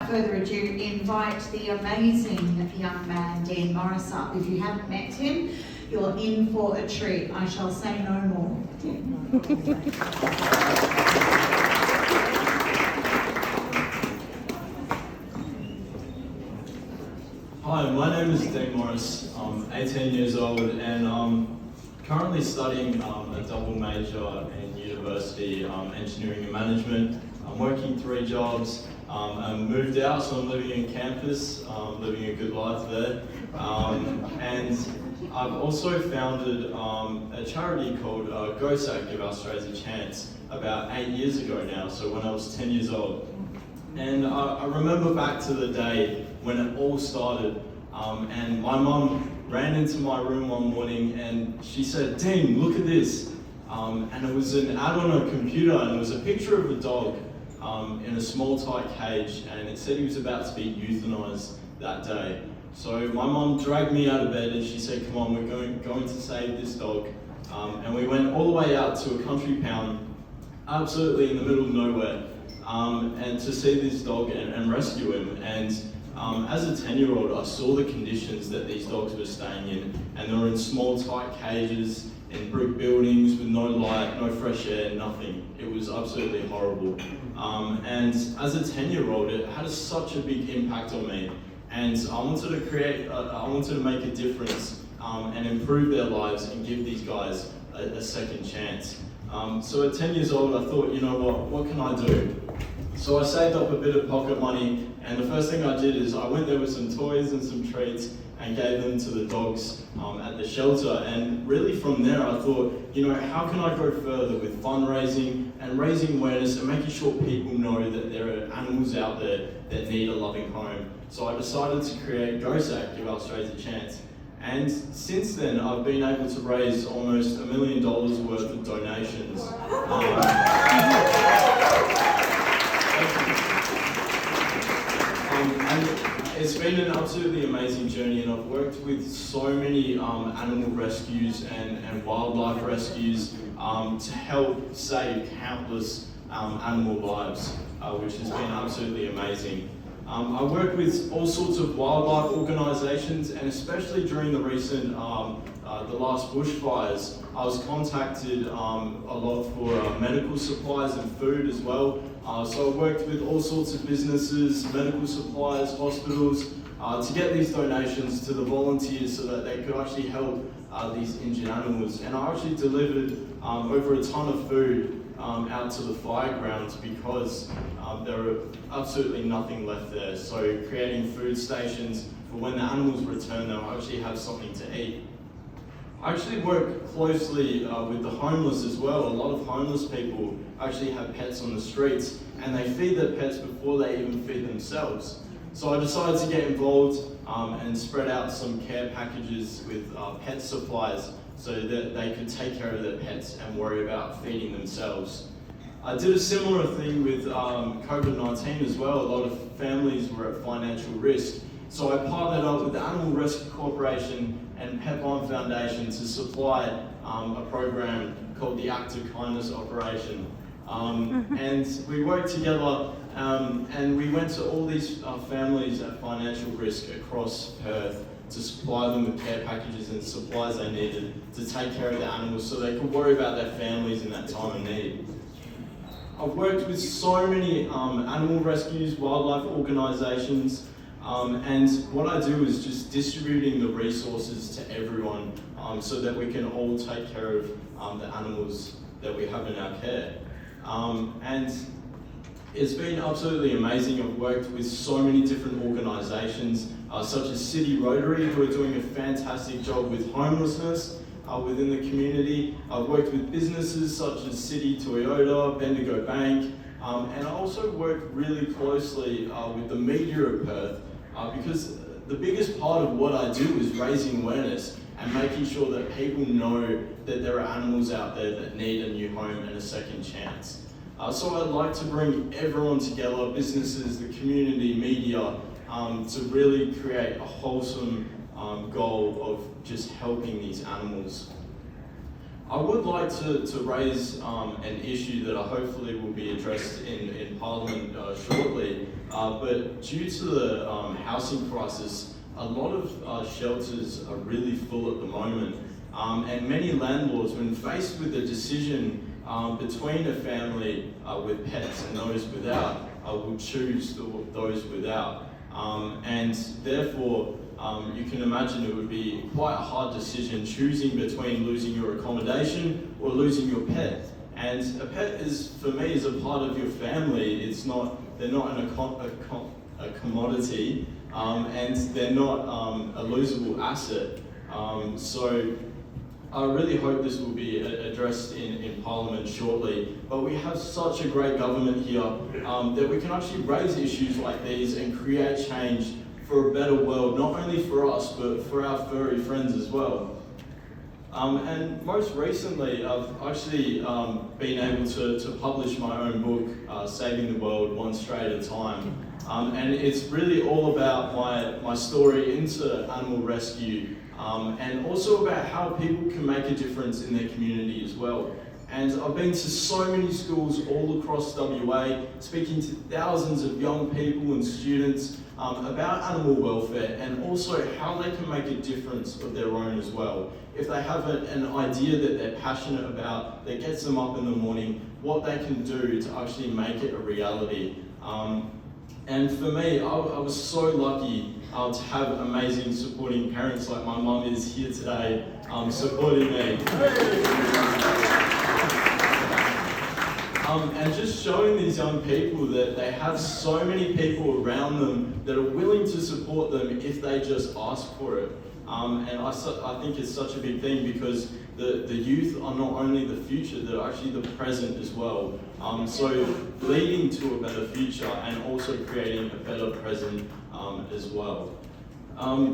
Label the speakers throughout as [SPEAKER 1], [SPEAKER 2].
[SPEAKER 1] further ado, invite the amazing young man, Dan Morris, up. If you haven't met him, you're in for a treat. I shall say no more.
[SPEAKER 2] Hi, my name is Dan Morris. I'm 18 years old and I'm currently studying a double major in university, engineering and management. I'm working 3 jobs. I'm moved out, so I'm living in campus, living a good life there. And I've also founded a charity called GOSAC, Give Australians a Chance, about 8 years ago now, so when I was 10 years old. And I remember back to the day when it all started, and my mum ran into my room one morning and she said, "Dean, look at this." And it was an ad on a computer, and it was a picture of a dog in a small tight cage, and it said he was about to be euthanized that day. So my mum dragged me out of bed and she said, "Come on, we're going to save this dog." And we went all the way out to a country pound, absolutely in the middle of nowhere, and to see this dog and rescue him. And as a 10-year-old, I saw the conditions that these dogs were staying in, and they were in small tight cages, in brick buildings with no light, no fresh air, nothing. It was absolutely horrible. And as a 10-year-old, it had such a big impact on me. And I wanted to make a difference and improve their lives and give these guys a second chance. So at 10 years old, I thought, you know what can I do? So I saved up a bit of pocket money, and the first thing I did is I went there with some toys and some treats and gave them to the dogs at the shelter. And really from there I thought, you know, how can I go further with fundraising and raising awareness and making sure people know that there are animals out there that need a loving home. So I decided to create GOSAC, Give Australians a Chance. And since then I've been able to raise almost $1 million worth of donations. And it's been an absolutely amazing journey, and I've worked with so many animal rescues and wildlife rescues to help save countless animal lives, which has been absolutely amazing. I work with all sorts of wildlife organisations, and especially during the recent, the last bushfires, I was contacted a lot for medical supplies and food as well. So I worked with all sorts of businesses, medical supplies, hospitals, to get these donations to the volunteers so that they could actually help these injured animals. And I actually delivered over a ton of food out to the fire grounds because there were absolutely nothing left there. So creating food stations for when the animals return, they'll actually have something to eat. I actually work closely with the homeless as well. A lot of homeless people actually have pets on the streets, and they feed their pets before they even feed themselves. So I decided to get involved and spread out some care packages with pet supplies so that they could take care of their pets and worry about feeding themselves. I did a similar thing with COVID-19 as well. A lot of families were at financial risk. So I partnered up with the Animal Rescue Corporation and Pet Bond Foundation to supply a program called the Act of Kindness Operation. And we worked together and we went to all these families at financial risk across Perth to supply them with care packages and supplies they needed to take care of the animals so they could worry about their families in that time of need. I've worked with so many animal rescues, wildlife organisations, and what I do is just distributing the resources to everyone so that we can all take care of the animals that we have in our care. And it's been absolutely amazing. I've worked with so many different organisations, such as City Rotary, who are doing a fantastic job with homelessness within the community. I've worked with businesses such as City Toyota, Bendigo Bank, and I also work really closely with the media of Perth, because the biggest part of what I do is raising awareness and making sure that people know that there are animals out there that need a new home and a second chance. So I'd like to bring everyone together, businesses, the community, media, to really create a wholesome goal of just helping these animals. I would like to raise an issue that hopefully will be addressed in Parliament shortly, but due to the housing crisis, a lot of shelters are really full at the moment. And many landlords, when faced with a decision between a family with pets and those without, will choose those without. And therefore, you can imagine it would be quite a hard decision choosing between losing your accommodation or losing your pet. And a pet is, for me, is a part of your family. They're not a commodity, and they're not a losable asset. So I really hope this will be addressed in Parliament shortly. But we have such a great government here that we can actually raise issues like these and create change for a better world, not only for us, but for our furry friends as well. And most recently, I've actually been able to publish my own book, Saving the World One Stray at a Time. And it's really all about my story into animal rescue, and also about how people can make a difference in their community as well. And I've been to so many schools all across WA, speaking to thousands of young people and students about animal welfare, and also how they can make a difference of their own as well. If they have an idea that they're passionate about, that gets them up in the morning, what they can do to actually make it a reality. And for me, I was so lucky to have amazing supporting parents like my mum is here today, supporting me. And just showing these young people that they have so many people around them that are willing to support them if they just ask for it. And I think it's such a big thing, because the youth are not only the future, they're actually the present as well. So leading to a better future and also creating a better present as well. A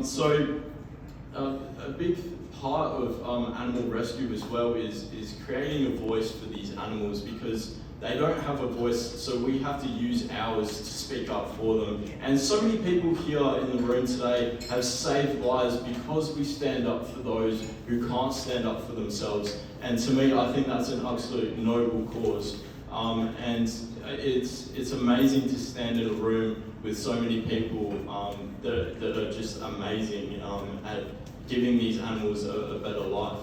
[SPEAKER 2] big part of animal rescue as well is creating a voice for these animals, because they don't have a voice, so we have to use ours to speak up for them. And so many people here in the room today have saved lives because we stand up for those who can't stand up for themselves. And to me, I think that's an absolute noble cause. And it's amazing to stand in a room with so many people that are just amazing at giving these animals a better life.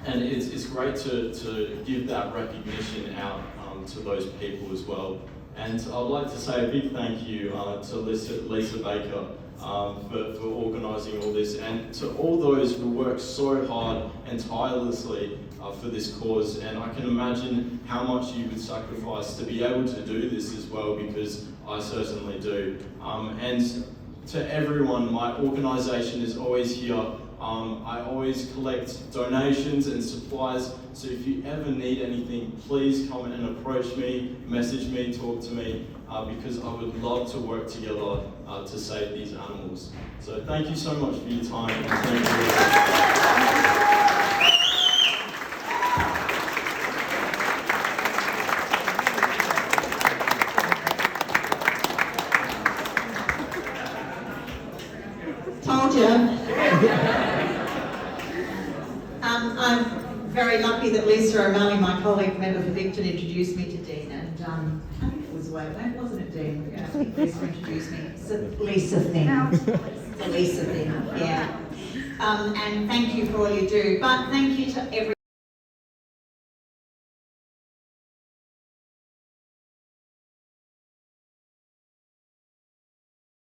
[SPEAKER 2] And it's great to give that recognition out to those people as well. And I'd like to say a big thank you to Lisa Baker for organising all this, and to all those who work so hard and tirelessly for this cause. And I can imagine how much you would sacrifice to be able to do this as well, because I certainly do. And to everyone, my organisation is always here. I always collect donations and supplies, so if you ever need anything, please come and approach me, message me, talk to me, because I would love to work together to save these animals. So thank you so much for your time, and thank you.
[SPEAKER 1] Told you. I'm very lucky that Lisa O'Malley, my colleague, member for Victon, introduced me to Dean, and I think it was wasn't it, Dean? Yeah, I think Lisa introduced me. It's a Lisa thing. It's a Lisa thing, yeah. And thank you for all you do. But thank you to everyone.